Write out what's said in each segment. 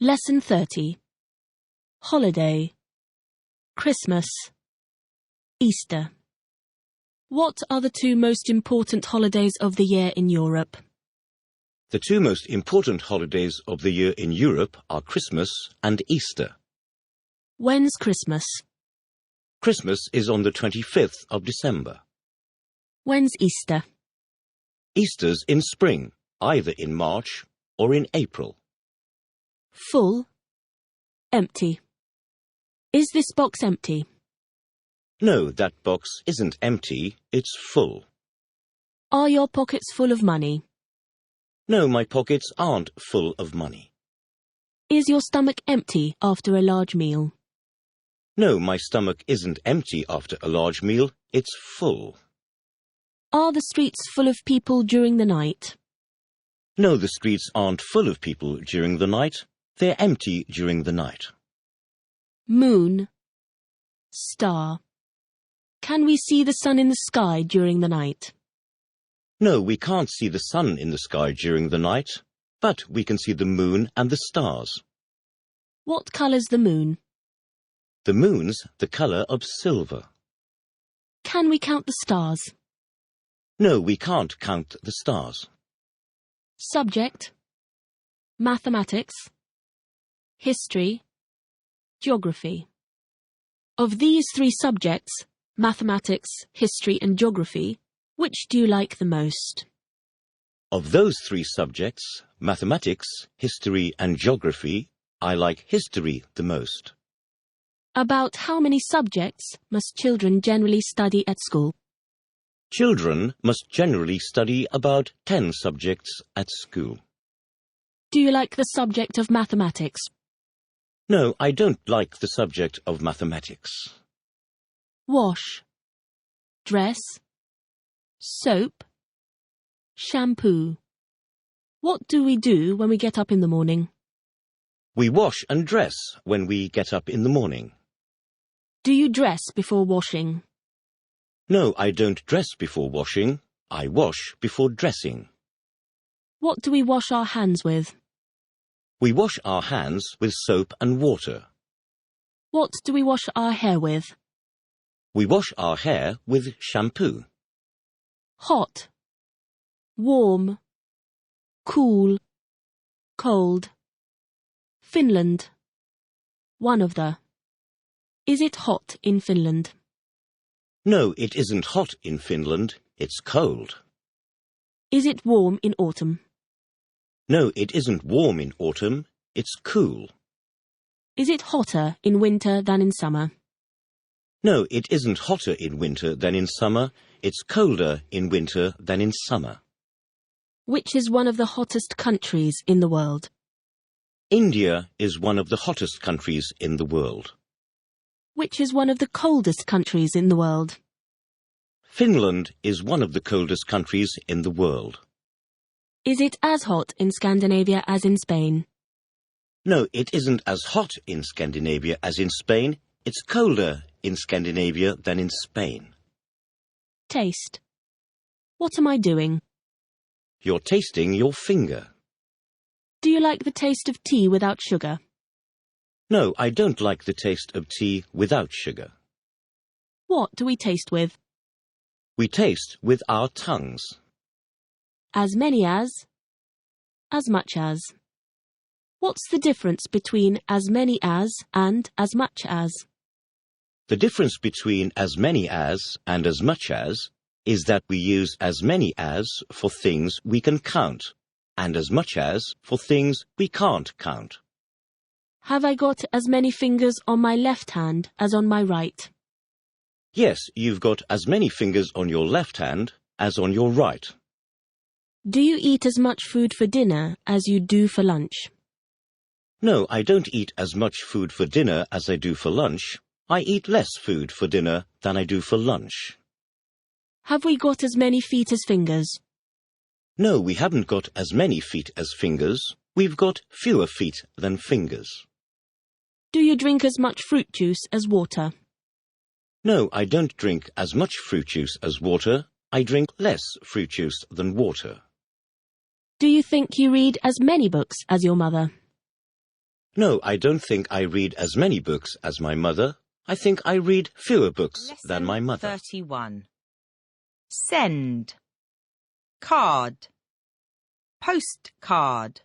Lesson 30. Holiday. Christmas. Easter. What are the two most important holidays of the year in Europe? The two most important holidays of the year in Europe are Christmas and Easter. When's Christmas? Christmas is on the 25th of December. When's Easter? Easter's in spring, either in March or in April. Full. Empty. Is this box empty? No, that box isn't empty, it's full. Are your pockets full of money? No, my pockets aren't full of money. Is your stomach empty after a large meal? No, my stomach isn't empty after a large meal, it's full. Are the streets full of people during the night? No, the streets aren't full of people during the night, they're empty during the night. Moon. Star. Can we see the sun in the sky during the night? No, we can't see the sun in the sky during the night, but we can see the moon and the stars. What colour's the moon? The moon's the colour of silver. Can we count the stars? No, we can't count the stars. Subject. Mathematics. History. Geography. Of these three subjects, mathematics, history and geography, which do you like the most? Of those three subjects, mathematics, history and geography, I like history the most. About how many subjects must children generally study at school? Children must generally study about 10 subjects at school. Do you like the subject of mathematics? No, I don't like the subject of mathematics. Wash. Dress. Soap. Shampoo. What do we do when we get up in the morning? We wash and dress when we get up in the morning. Do you dress before washing? No, I don't dress before washing. I wash before dressing. What do we wash our hands with? We wash our hands with soap and water. What do we wash our hair with? We wash our hair with shampoo. Hot. Warm. Cool. Cold. Finland. One of the. Is it hot in Finland? No, it isn't hot in Finland. It's cold. Is it warm in autumn? No, it isn't warm in autumn. It's cool. Is it hotter in winter than in summer? No, it isn't hotter in winter than in summer. It's colder in winter than in summer. Which is one of the hottest countries in the world? India is one of the hottest countries in the world. Which is one of the coldest countries in the world? Finland is one of the coldest countries in the world. Is it as hot in Scandinavia as in Spain? No, it isn't as hot in Scandinavia as in Spain. It's colder in Scandinavia than in Spain. Taste. What am I doing? You're tasting your finger. Do you like the taste of tea without sugar? No, I don't like the taste of tea without sugar. What do we taste with? We taste with our tongues. As many as much as. What's the difference between as many as and as much as? The difference between as many as and as much as is that we use as many as for things we can count, and as much as for things we can't count. Have I got as many fingers on my left hand as on my right? Yes, you've got as many fingers on your left hand as on your right. Do you eat as much food for dinner as you do for lunch? No, I don't eat as much food for dinner as I do for lunch. I eat less food for dinner than I do for lunch. Have we got as many feet as fingers? No, we haven't got as many feet as fingers. We've got fewer feet than fingers. Do you drink as much fruit juice as water? No, I don't drink as much fruit juice as water. I drink less fruit juice than water. Do you think you read as many books as your mother? No, I don't think I read as many books as my mother. I think I read fewer books than my mother. Lesson 31. Send. Card. Postcard.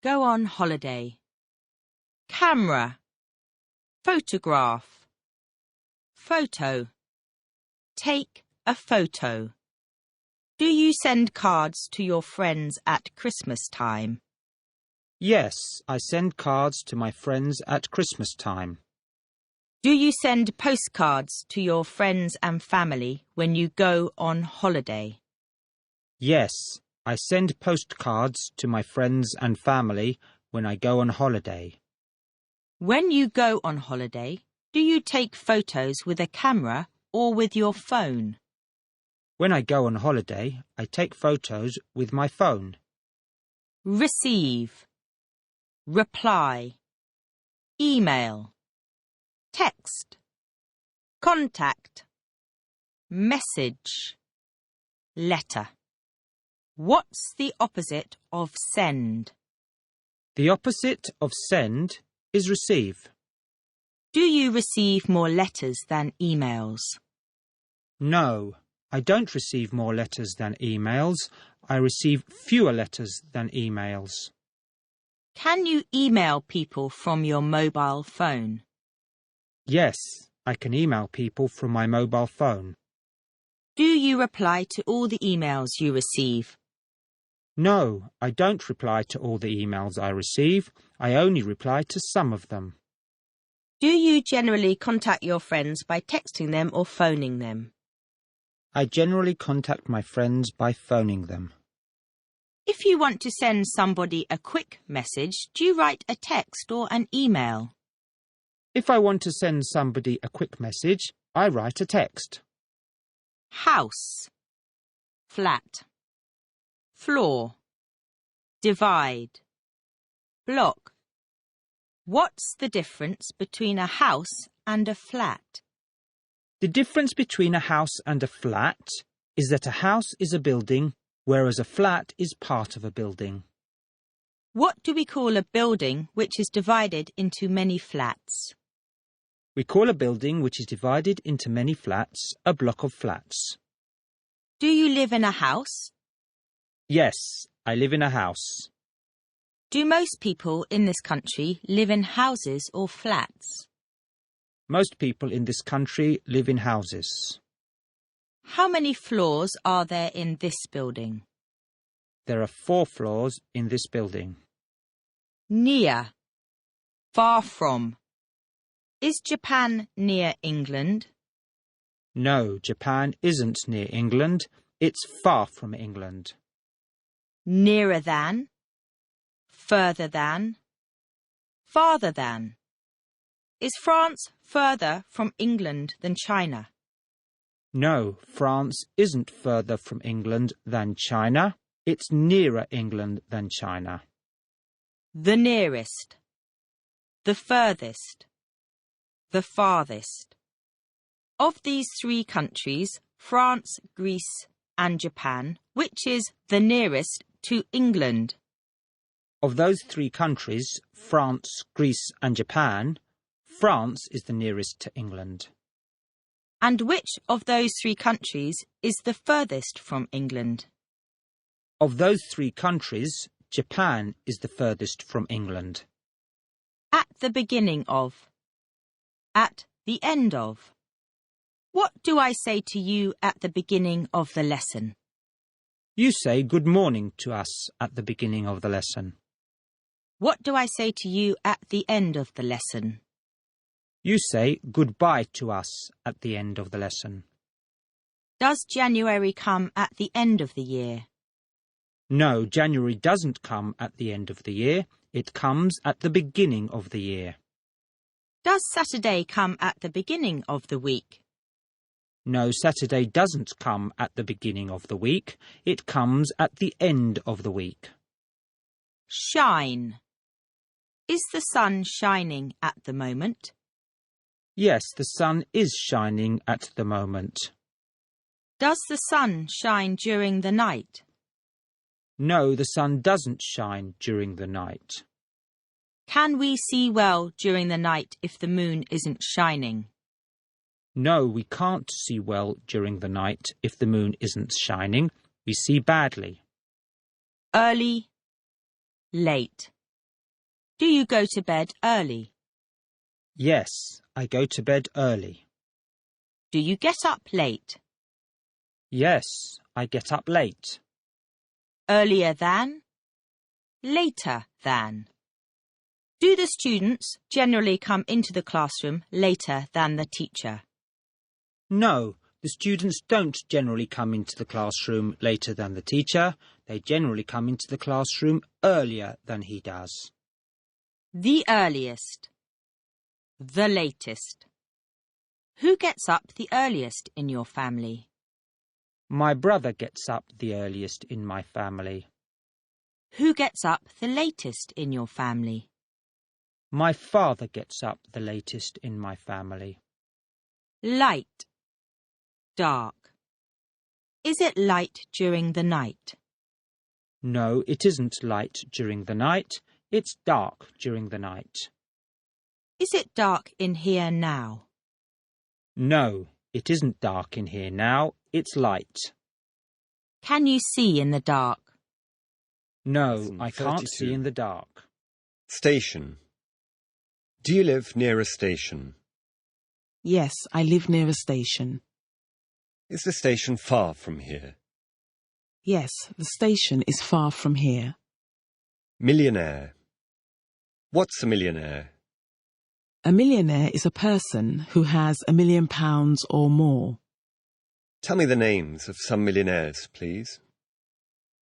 Go on holiday. Camera. Photograph. Photo. Take a photo. Do you send cards to your friends at Christmas time? Yes, I send cards to my friends at Christmas time. Do you send postcards to your friends and family when you go on holiday? Yes, I send postcards to my friends and family when I go on holiday. When you go on holiday, do you take photos with a camera or with your phone? When I go on holiday, I take photos with my phone. Receive. Reply. Email. Text. Contact. Message. Letter. What's the opposite of send? The opposite of send is receive. Do you receive more letters than emails? No, I don't receive more letters than emails. I receive fewer letters than emails. Can you email people from your mobile phone? Yes, I can email people from my mobile phone. Do you reply to all the emails you receive? No, I don't reply to all the emails I receive. I only reply to some of them. Do you generally contact your friends by texting them or phoning them? I generally contact my friends by phoning them. If you want to send somebody a quick message, do you write a text or an email? If I want to send somebody a quick message, I write a text. House. Flat. Floor. Divide. Block. What's the difference between a house and a flat? The difference between a house and a flat is that a house is a building, whereas a flat is part of a building. What do we call a building which is divided into many flats? We call a building which is divided into many flats a block of flats. Do you live in a house? Yes, I live in a house. Do most people in this country live in houses or flats? Most people in this country live in houses. How many floors are there in this building? There are 4 floors in this building. Near. Far from. Is Japan near England? No, Japan isn't near England. It's far from England. Nearer than. Further than. Farther than. Is France further from England than China? No, France isn't further from England than China. It's nearer England than China. The nearest. The furthest. The farthest. Of these 3 countries, France, Greece and Japan, which is the nearest to England? Of those 3 countries, France, Greece and Japan, France is the nearest to England. And which of those 3 countries is the furthest from England? Of those 3 countries, Japan is the furthest from England. At the beginning of. At the end of. What do I say to you at the beginning of the lesson? You say good morning to us at the beginning of the lesson. What do I say to you at the end of the lesson? You say goodbye to us at the end of the lesson. Does January come at the end of the year? No, January doesn't come at the end of the year. It comes at the beginning of the year. Does Saturday come at the beginning of the week? No, Saturday doesn't come at the beginning of the week. It comes at the end of the week. Shine. Is the sun shining at the moment? Yes, the sun is shining at the moment. Does the sun shine during the night? No, the sun doesn't shine during the night. Can we see well during the night if the moon isn't shining? No, we can't see well during the night if the moon isn't shining. We see badly. Early, late. Do you go to bed early? Yes, I go to bed early. Do you get up late? Yes, I get up late. Earlier than? Later than? Do the students generally come into the classroom later than the teacher? No, the students don't generally come into the classroom later than the teacher. They generally come into the classroom earlier than he does. The earliest. The latest. Who gets up the earliest in your family? My brother gets up the earliest in my family. Who gets up the latest in your family? My father gets up the latest in my family. Light. Dark. Is it light during the night? No, it isn't light during the night. It's dark during the night. Is it dark in here now? No, it isn't dark in here now. It's light. Can you see in the dark? No, I can't 32. see in the dark. Station. Do you live near a station? Yes, I live near a station. Is the station far from here? Yes, the station is far from here. Millionaire. What's a millionaire? A millionaire is a person who has £1 million or more. Tell me the names of some millionaires, please.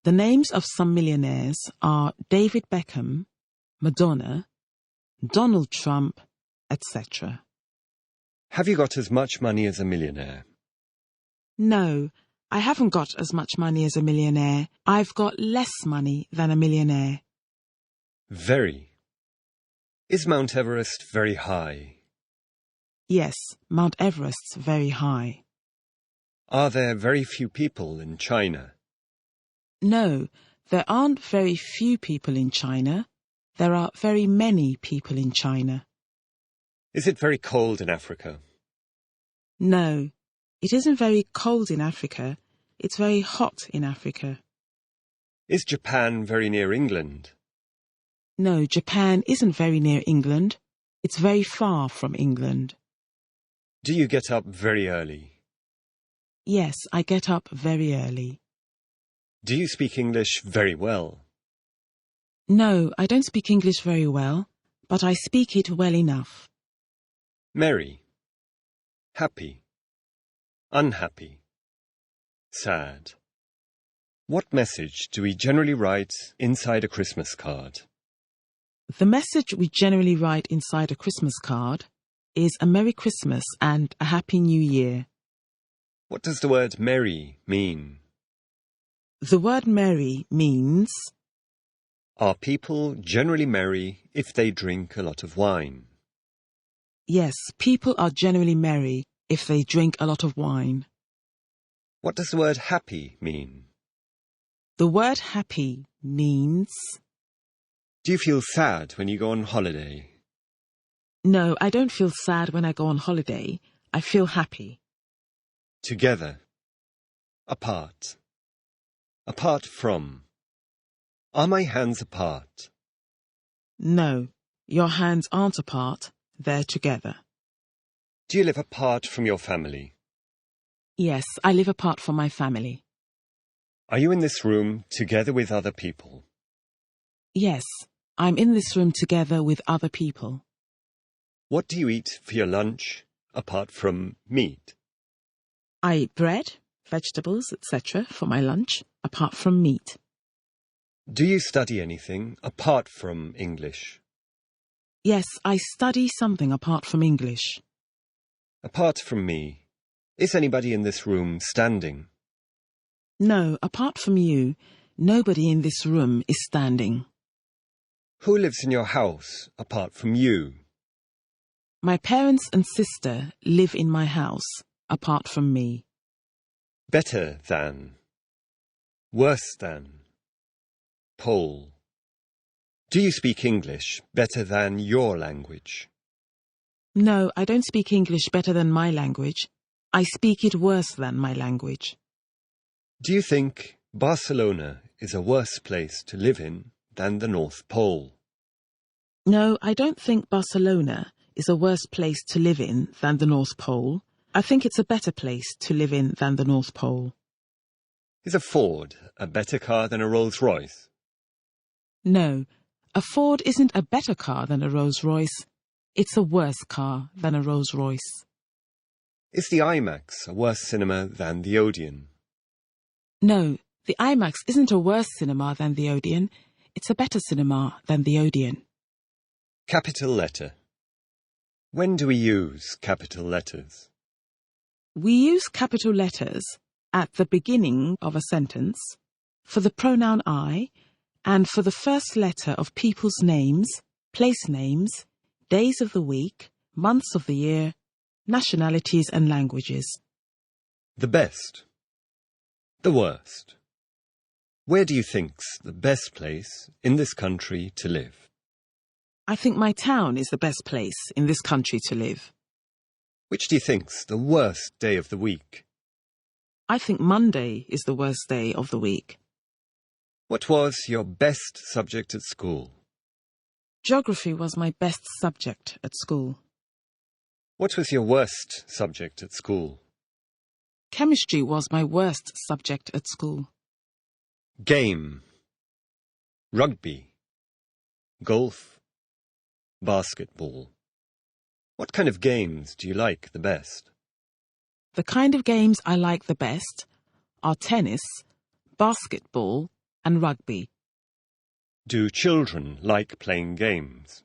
The names of some millionaires are David Beckham, Madonna, Donald Trump, etc. Have you got as much money as a millionaire? No, I haven't got as much money as a millionaire. I've got less money than a millionaire. Very. Is Mount Everest very high? Yes, Mount Everest's very high. Are there very few people in China? No, there aren't very few people in China. There are very many people in China. Is it very cold in Africa? No, it isn't very cold in Africa. It's very hot in Africa. Is Japan very near England? No, Japan isn't very near England. It's very far from England. Do you get up very early? Yes, I get up very early. Do you speak English very well? No, I don't speak English very well, but I speak it well enough. Merry. Happy. Unhappy. Sad. What message do we generally write inside a Christmas card? The message we generally write inside a Christmas card is a Merry Christmas and a Happy New Year. What does the word merry mean? The word merry means... Are people generally merry if they drink a lot of wine? Yes, people are generally merry if they drink a lot of wine. What does the word happy mean? The word happy means... Do you feel sad when you go on holiday? No, I don't feel sad when I go on holiday. I feel happy. Together. Apart. Apart from. Are my hands apart? No, your hands aren't apart. They're together. Do you live apart from your family? Yes, I live apart from my family. Are you in this room together with other people? Yes, I'm in this room together with other people. What do you eat for your lunch apart from meat? I eat bread, vegetables, etc. for my lunch, apart from meat. Do you study anything apart from English? Yes, I study something apart from English. Apart from me, is anybody in this room standing? No, apart from you, nobody in this room is standing. Who lives in your house apart from you? My parents and sister live in my house, apart from me. Better than. Worse than. Pole. Do you speak English better than your language? No, I don't speak English better than my language. I speak it worse than my language. Do you think Barcelona is a worse place to live in than the North Pole? No, I don't think Barcelona is a worse place to live in than the North Pole. I think it's a better place to live in than the North Pole. Is a Ford a better car than a Rolls-Royce? No, a Ford isn't a better car than a Rolls-Royce. It's a worse car than a Rolls-Royce. Is the IMAX a worse cinema than the Odeon? No, the IMAX isn't a worse cinema than the Odeon. It's a better cinema than the Odeon. Capital letter. When do we use capital letters? We use capital letters at the beginning of a sentence, for the pronoun I, and for the first letter of people's names, place names, days of the week, months of the year, nationalities and languages. The best. The worst. Where do you think's the best place in this country to live? I think my town is the best place in this country to live. Which do you think's the worst day of the week? I think Monday is the worst day of the week. What was your best subject at school? Geography was my best subject at school. What was your worst subject at school? Chemistry was my worst subject at school. Game. Rugby. Golf. Basketball. What kind of games do you like the best? The kind of games I like the best are tennis, basketball, and rugby. Do children like playing games?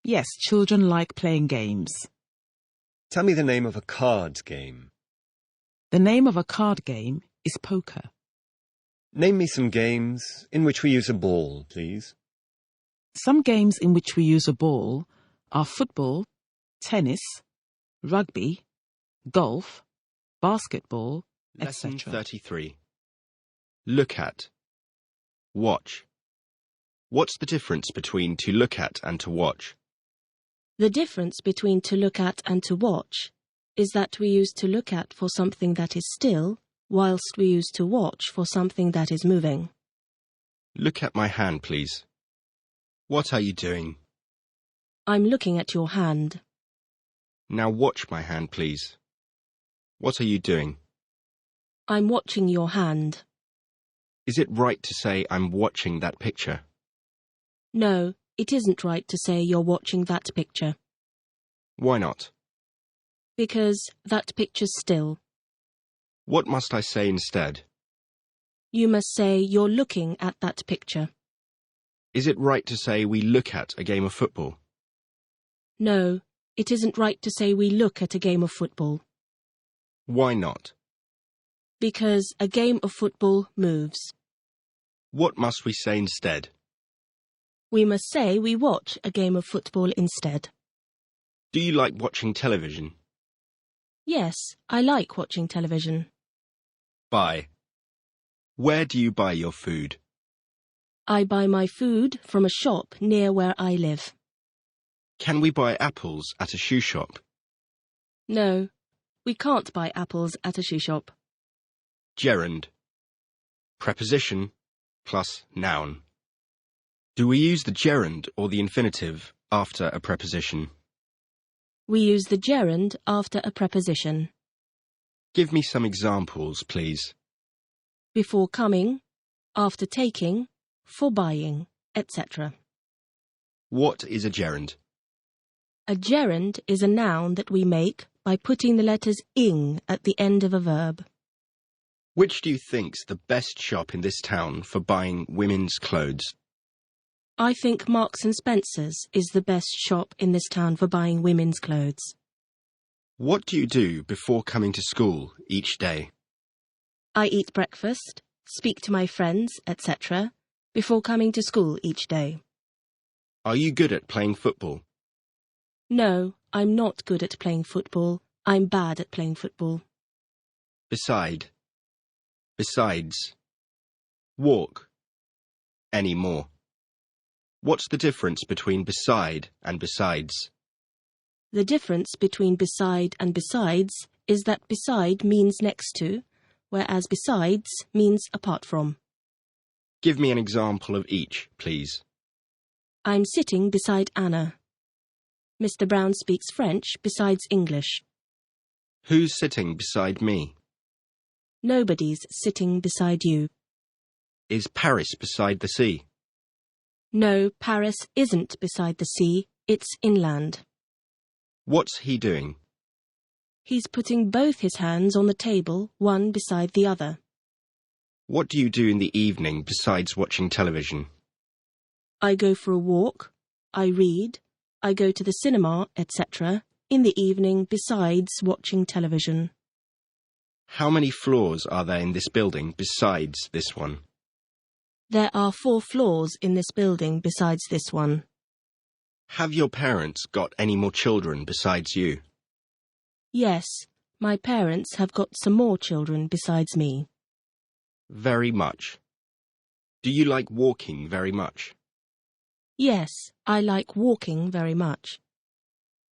Yes, children like playing games. Tell me the name of a card game. The name of a card game is poker. Name me some games in which we use a ball, please. Some games in which we use a ball are football, tennis, rugby, golf, basketball, Lesson etc. 33. Look at. Watch. What's the difference between to look at and to watch? The difference between to look at and to watch is that we use to look at for something that is still, whilst we use to watch for something that is moving. Look at my hand, please. What are you doing? I'm looking at your hand. Now watch my hand, please. What are you doing? I'm watching your hand. Is it right to say I'm watching that picture? No, it isn't right to say you're watching that picture. Why not? Because that picture's still. What must I say instead? You must say you're looking at that picture. Is it right to say we look at a game of football? No, it isn't right to say we look at a game of football. Why not? Because a game of football moves. What must we say instead? We must say we watch a game of football instead. Do you like watching television? Yes, I like watching television. Buy. Where do you buy your food? I buy my food from a shop near where I live. Can we buy apples at a shoe shop? No, we can't buy apples at a shoe shop. Gerund. Preposition plus noun. Do we use the gerund or the infinitive after a preposition? We use the gerund after a preposition. Give me some examples, please. Before coming, after taking, for buying, etc. What is a gerund? A gerund is a noun that we make by putting the letters ing at the end of a verb. Which do you think's the best shop in this town for buying women's clothes? I think Marks and Spencer's is the best shop in this town for buying women's clothes. What do you do before coming to school each day? I eat breakfast, speak to my friends, etc. before coming to school each day. Are you good at playing football? No, I'm not good at playing football. I'm bad at playing football. Besides. Walk. Any more. What's the difference between beside and besides? The difference between beside and besides is that beside means next to, whereas besides means apart from. Give me an example of each, please. I'm sitting beside Anna. Mr. Brown speaks French besides English. Who's sitting beside me? Nobody's sitting beside you. Is Paris beside the sea? No, Paris isn't beside the sea, it's inland. What's he doing? He's putting both his hands on the table, one beside the other. What do you do in the evening besides watching television? I go for a walk, I read, I go to the cinema, etc., in the evening besides watching television. How many floors are there in this building besides this one? There are 4 floors in this building besides this one. Have your parents got any more children besides you? Yes, my parents have got some more children besides me. Very much. Do you like walking very much? Yes, I like walking very much.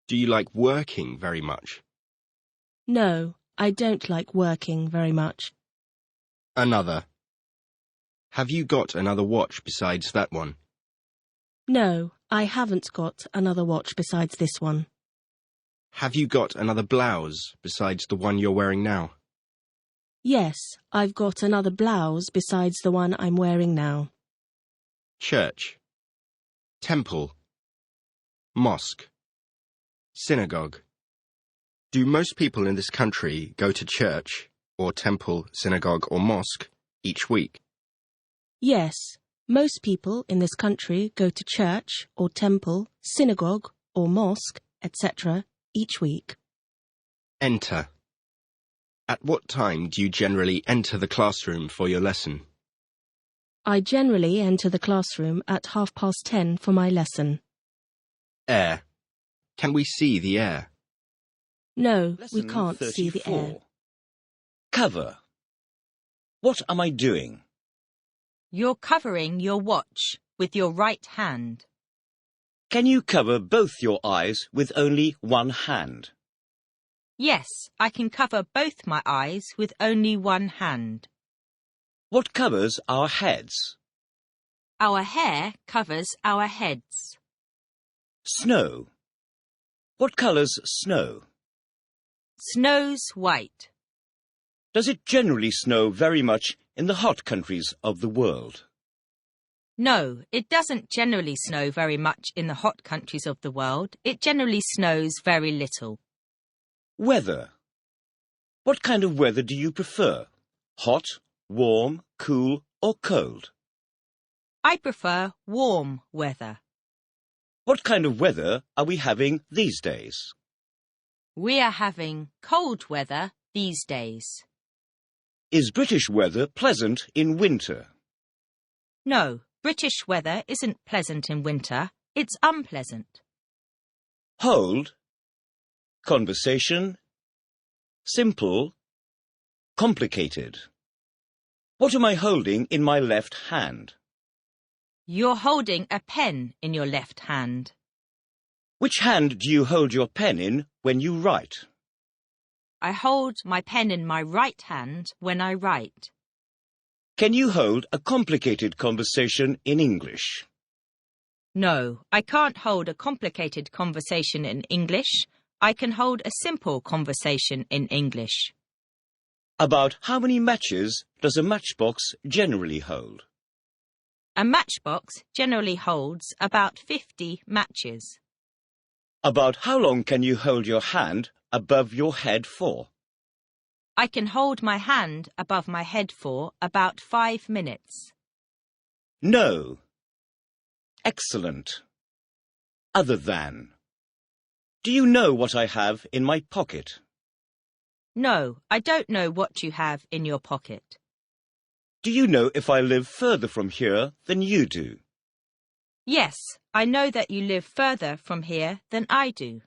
Do you like working very much? No, I don't like working very much. Another. Have you got another watch besides that one? No, I haven't got another watch besides this one. Have you got another blouse besides the one you're wearing now? Yes, I've got another blouse besides the one I'm wearing now. Church. Temple. Mosque. Synagogue. Do most people in this country go to church, or temple, synagogue or mosque, each week? Yes, most people in this country go to church or temple, synagogue or mosque, etc. each week. Enter. At what time do you generally enter the classroom for your lesson? I generally enter the classroom at 10:30 for my lesson. Air. Can we see the air? No, we Lesson can't see the air. 34. Cover. What am I doing? You're covering your watch with your right hand. Can you cover both your eyes with only one hand? Yes, I can cover both my eyes with only one hand. What covers our heads? Our hair covers our heads. Snow. What colours snow? Snow's white. Does it generally snow very much in the hot countries of the world? No, it doesn't generally snow very much in the hot countries of the world. It generally snows very little. Weather. What kind of weather do you prefer? Hot, warm, cool or cold? I prefer warm weather. What kind of weather are we having these days? We are having cold weather these days. Is British weather pleasant in winter? No, British weather isn't pleasant in winter. It's unpleasant. Hold. Conversation. Simple. Complicated. What am I holding in my left hand? You're holding a pen in your left hand. Which hand do you hold your pen in when you write? I hold my pen in my right hand when I write. Can you hold a complicated conversation in English? No, I can't hold a complicated conversation in English. I can hold a simple conversation in English. About how many matches does a matchbox generally hold? A matchbox generally holds about 50 matches. About how long can you hold your hand above your head for? I can hold my hand above my head for about 5 minutes. No. Excellent. Other than. Do you know what I have in my pocket? No, I don't know what you have in your pocket. Do you know if I live further from here than you do? Yes, I know that you live further from here than I do.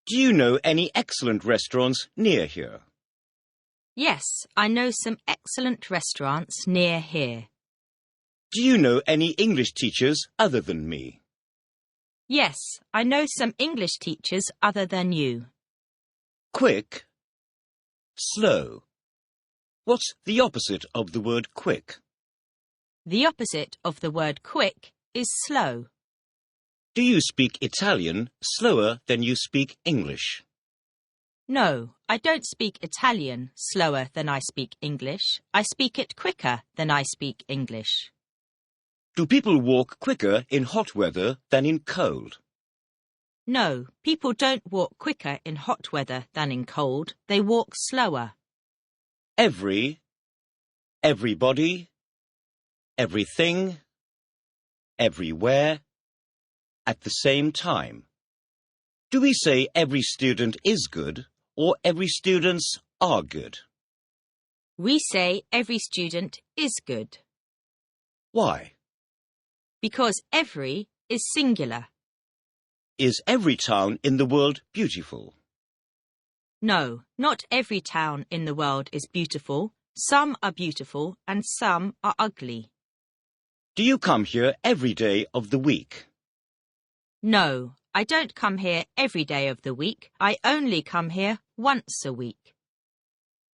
Do you know any excellent restaurants near here? Yes, I know some excellent restaurants near here. Do you know any English teachers other than me? Yes, I know some English teachers other than you. Quick. Slow. What's the opposite of the word quick? The opposite of the word quick is slow. Do you speak Italian slower than you speak English? No, I don't speak Italian slower than I speak English. I speak it quicker than I speak English. Do people walk quicker in hot weather than in cold? No, people don't walk quicker in hot weather than in cold. They walk slower. Everybody, everything, everywhere, at the same time. Do we say every student is good or every students are good? We say every student is good. Why? Because every is singular. Is every town in the world beautiful? No, not every town in the world is beautiful. Some are beautiful and some are ugly. Do you come here every day of the week? No, I don't come here every day of the week. I only come here once a week.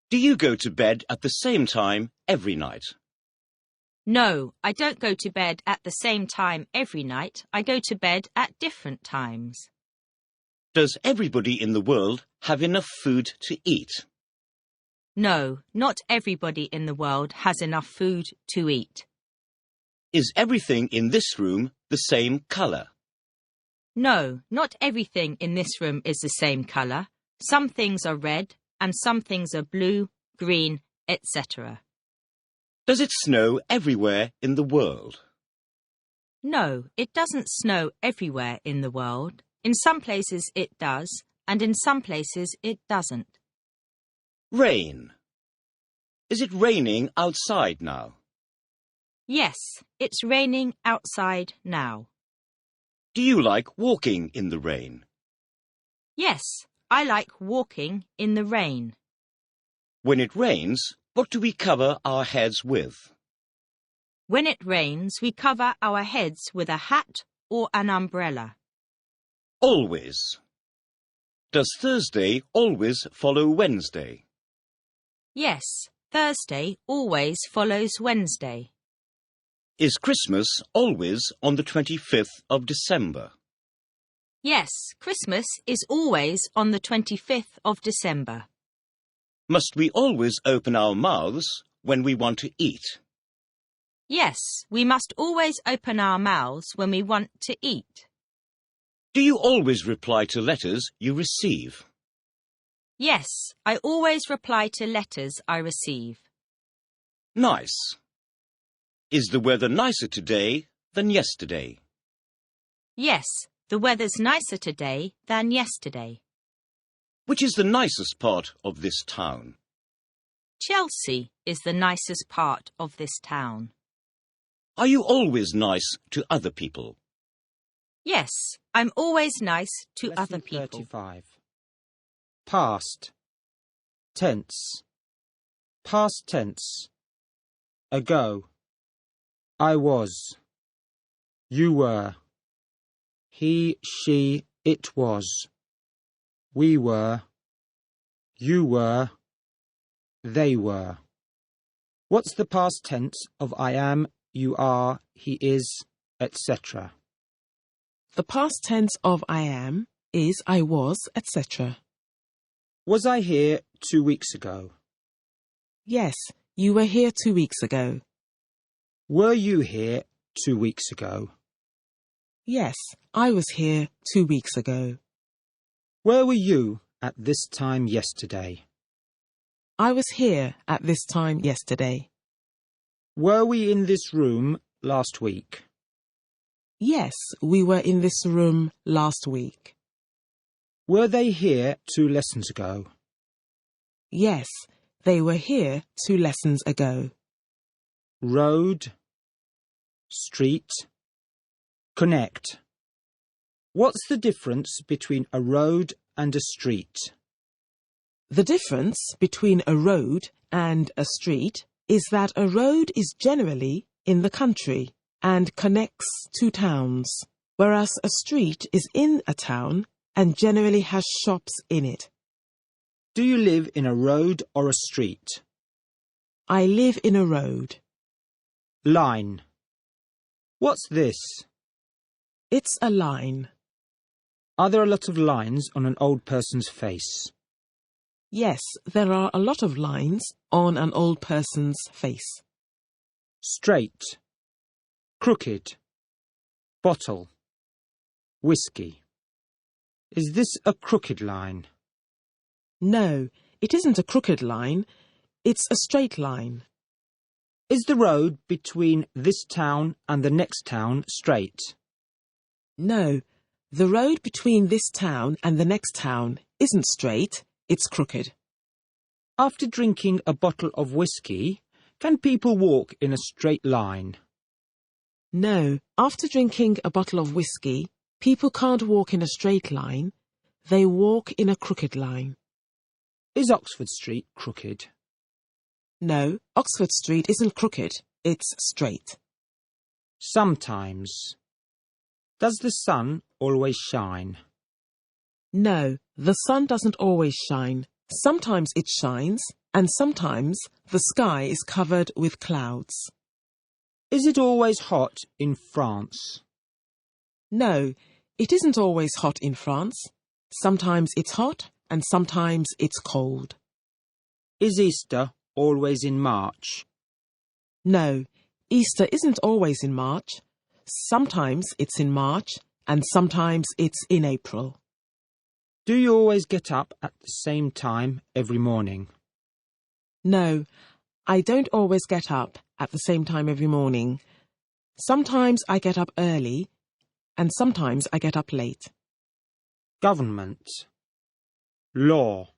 Do you go to bed at the same time every night? No, I don't go to bed at the same time every night. I go to bed at different times. Does everybody in the world have enough food to eat? No, not everybody in the world has enough food to eat. Is everything in this room the same colour? No, not everything in this room is the same colour. Some things are red and some things are blue, green, etc. Does it snow everywhere in the world? No, it doesn't snow everywhere in the world. In some places it does, and in some places it doesn't. Rain. Is it raining outside now? Yes, it's raining outside now. Do you like walking in the rain? Yes, I like walking in the rain. When it rains, what do we cover our heads with? When it rains, we cover our heads with a hat or an umbrella. Always. Does Thursday always follow Wednesday? Yes, Thursday always follows Wednesday. Is Christmas always on the 25th of December? Yes, Christmas is always on the 25th of December. Must we always open our mouths when we want to eat? Yes, we must always open our mouths when we want to eat. Do you always reply to letters you receive? Yes, I always reply to letters I receive. Nice. Is the weather nicer today than yesterday? Yes, the weather's nicer today than yesterday. Which is the nicest part of this town? Chelsea is the nicest part of this town. Are you always nice to other people? Yes, I'm always nice to Lesson other people. 35. Past. Tense. Past tense. Ago. I was. You were. He, she, it was. We were. You were. They were. What's the past tense of I am, you are, he is, etc.? The past tense of I am is I was, etc. Was I here 2 weeks ago? Yes, you were here 2 weeks ago. Were you here 2 weeks ago? Yes, I was here 2 weeks ago. Where were you at this time yesterday? I was here at this time yesterday. Were we in this room last week? Yes, we were in this room last week. Were they here 2 lessons ago? Yes, they were here 2 lessons ago. Road, street, connect. What's the difference between a road and a street? The difference between a road and a street is that a road is generally in the country and connects two towns, whereas a street is in a town and generally has shops in it. Do you live in a road or a street? I live in a road. Line. What's this? It's a line. Are there a lot of lines on an old person's face? Yes, there are a lot of lines on an old person's face. Straight. Crooked. Bottle. Whiskey. Is this a crooked line? No, it isn't a crooked line. It's a straight line. Is the road between this town and the next town straight? No, the road between this town and the next town isn't straight, it's crooked. After drinking a bottle of whiskey, can people walk in a straight line? No, after drinking a bottle of whiskey, people can't walk in a straight line. They walk in a crooked line. Is Oxford Street crooked? No, Oxford Street isn't crooked, it's straight. Sometimes. Does the sun always shine? No, the sun doesn't always shine. Sometimes it shines, and sometimes the sky is covered with clouds. Is it always hot in France? No, it isn't always hot in France. Sometimes it's hot, and sometimes it's cold. Is Easter always in March? No, Easter isn't always in March. Sometimes it's in March, and sometimes it's in April. Do you always get up at the same time every morning? No, I don't always get up at the same time every morning. Sometimes I get up early, and sometimes I get up late. Government. Law.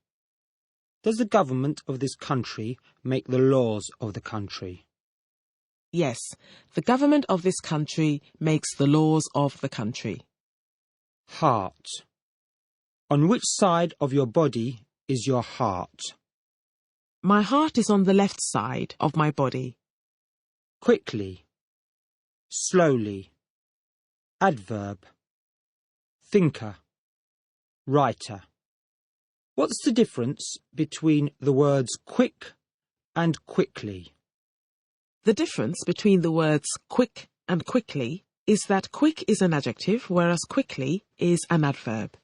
Does the government of this country make the laws of the country? Yes, the government of this country makes the laws of the country. Heart. On which side of your body is your heart? My heart is on the left side of my body. Quickly. Slowly. Adverb. Thinker. Writer. What's the difference between the words quick and quickly? The difference between the words quick and quickly is that quick is an adjective, whereas quickly is an adverb.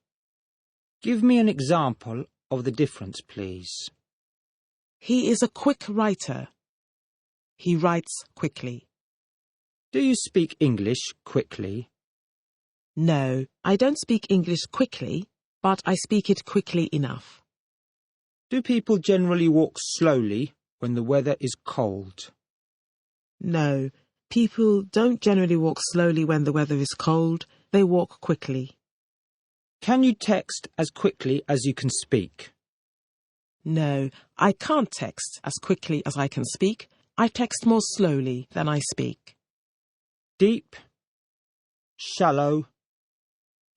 Give me an example of the difference, please. He is a quick writer. He writes quickly. Do you speak English quickly? No, I don't speak English quickly, but I speak it quickly enough. Do people generally walk slowly when the weather is cold? No, people don't generally walk slowly when the weather is cold. They walk quickly. Can you text as quickly as you can speak? No, I can't text as quickly as I can speak. I text more slowly than I speak. Deep, shallow,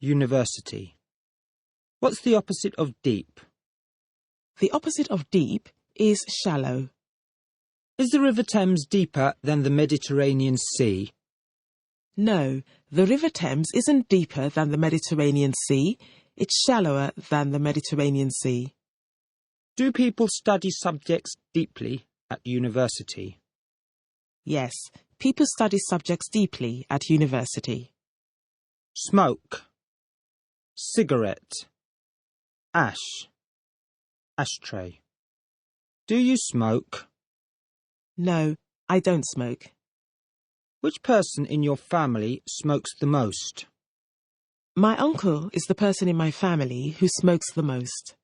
university. What's the opposite of deep? The opposite of deep is shallow. Is the River Thames deeper than the Mediterranean Sea? No, the River Thames isn't deeper than the Mediterranean Sea. It's shallower than the Mediterranean Sea. Do people study subjects deeply at university? Yes, people study subjects deeply at university. Smoke. Cigarette. Ash. Ashtray. Do you smoke? No, I don't smoke. Which person in your family smokes the most? My uncle is the person in my family who smokes the most.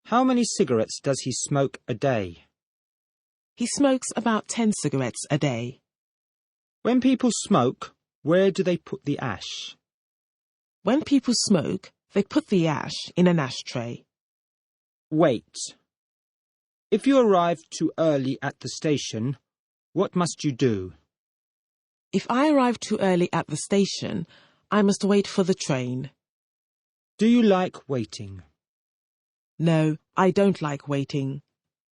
How many cigarettes does he smoke a day? He smokes about 10 cigarettes a day. When people smoke, where do they put the ash? When people smoke, they put the ash in an ashtray. Wait. If you arrive too early at the station, what must you do? If I arrive too early at the station, I must wait for the train. Do you like waiting? No, I don't like waiting.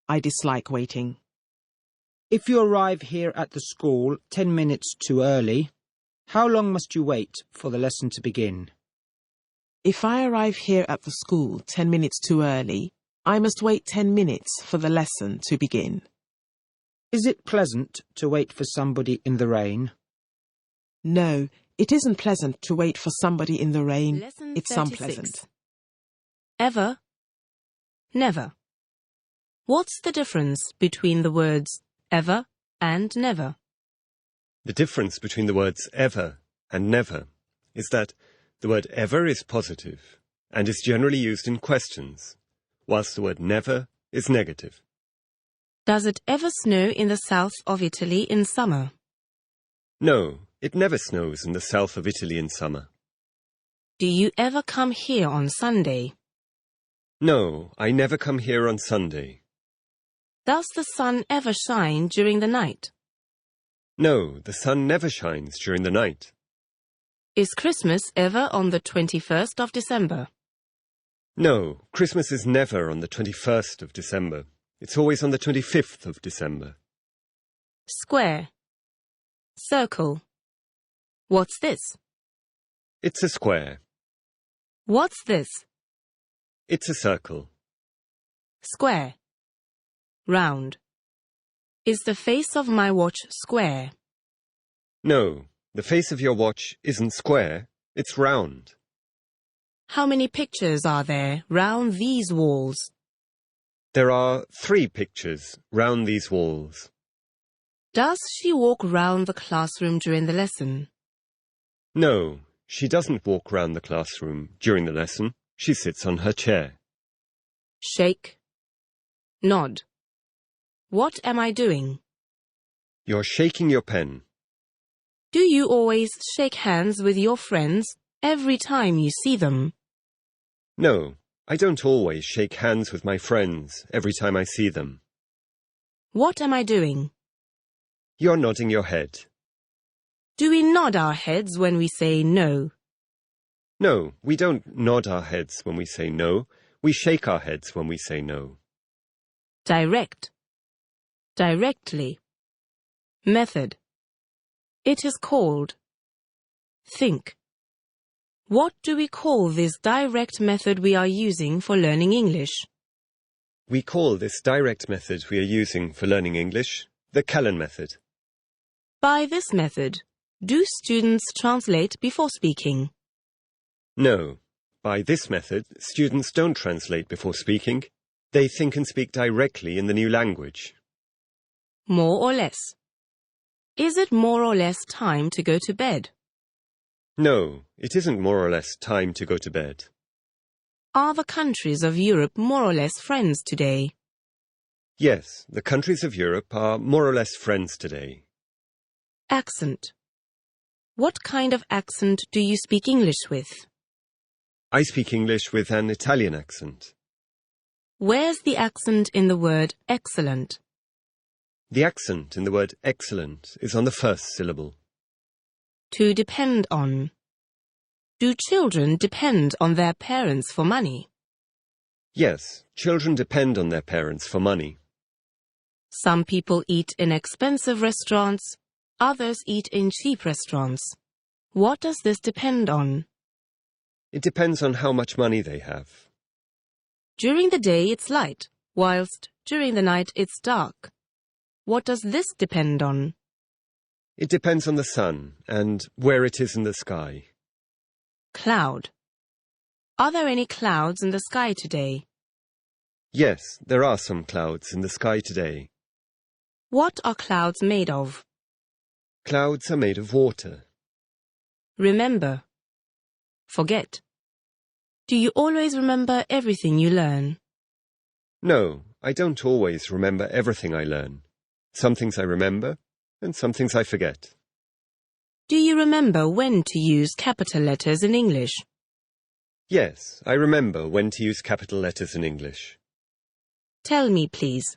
I dislike waiting. If you arrive here at the school 10 minutes too early, how long must you wait for the lesson to begin? If I arrive here at the school 10 minutes too early, I must wait 10 minutes for the lesson to begin. Is it pleasant to wait for somebody in the rain? No, it isn't pleasant to wait for somebody in the rain. Lesson It's 36. unpleasant. Ever, never. What's the difference between the words ever and never? The difference between the words ever and never is that the word ever is positive and is generally used in questions, whilst the word never is negative. Does it ever snow in the south of Italy in summer? No, it never snows in the south of Italy in summer. Do you ever come here on Sunday? No, I never come here on Sunday. Does the sun ever shine during the night? No, the sun never shines during the night. Is Christmas ever on the 21st of December? No, Christmas is never on the 21st of December. It's always on the 25th of December. Square. Circle. What's this? It's a square. What's this? It's a circle. Square. Round. Is the face of my watch square? No, the face of your watch isn't square, it's round. How many pictures are there round these walls? There are 3 pictures round these walls. Does she walk round the classroom during the lesson? No, she doesn't walk round the classroom during the lesson. She sits on her chair. Shake. Nod. What am I doing? You're shaking your pen. Do you always shake hands with your friends every time you see them? No, I don't always shake hands with my friends every time I see them. What am I doing? You're nodding your head. Do we nod our heads when we say no? No, we don't nod our heads when we say no. We shake our heads when we say no. Direct. Directly. Method. It is called. Think. What do we call this direct method we are using for learning English? We call this direct method we are using for learning English the Callan method. By this method, do students translate before speaking? No, by this method, students don't translate before speaking. They think and speak directly in the new language. More or less. Is it more or less time to go to bed? No, it isn't more or less time to go to bed. Are the countries of Europe more or less friends today? Yes, the countries of Europe are more or less friends today. Accent. What kind of accent do you speak English with? I speak English with an Italian accent. Where's the accent in the word excellent? The accent in the word excellent is on the first syllable. To depend on. Do children depend on their parents for money? Yes, children depend on their parents for money. Some people eat in expensive restaurants, others eat in cheap restaurants. What does this depend on? It depends on how much money they have. During the day it's light, whilst during the night it's dark. What does this depend on? It depends on the sun and where it is in the sky. Cloud. Are there any clouds in the sky today? Yes, there are some clouds in the sky today. What are clouds made of? Clouds are made of water. Remember. Forget. Do you always remember everything you learn? No, I don't always remember everything I learn. Some things I remember, and some things I forget. Do you remember when to use capital letters in English? Yes, I remember when to use capital letters in English. Tell me, please.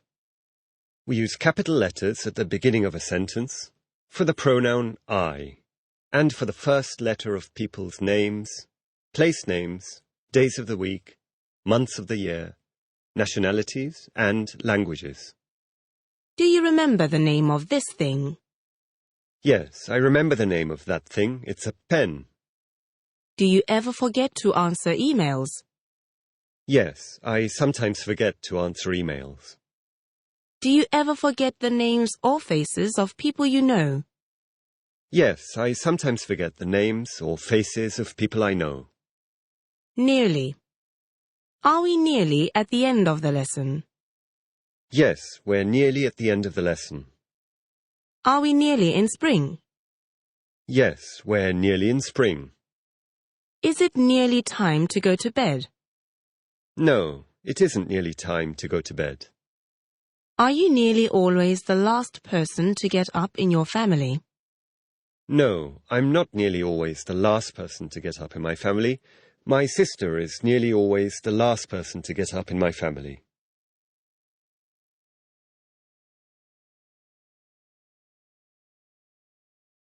We use capital letters at the beginning of a sentence, for the pronoun I, and for the first letter of people's names, place names, days of the week, months of the year, nationalities, and languages. Do you remember the name of this thing? Yes, I remember the name of that thing. It's a pen. Do you ever forget to answer emails? Yes, I sometimes forget to answer emails. Do you ever forget the names or faces of people you know? Yes, I sometimes forget the names or faces of people I know. Nearly. Are we nearly at the end of the lesson? Yes, we're nearly at the end of the lesson. Are we nearly in spring? Yes, we're nearly in spring. Is it nearly time to go to bed? No, it isn't nearly time to go to bed. Are you nearly always the last person to get up in your family? No, I'm not nearly always the last person to get up in my family. My sister is nearly always the last person to get up in my family.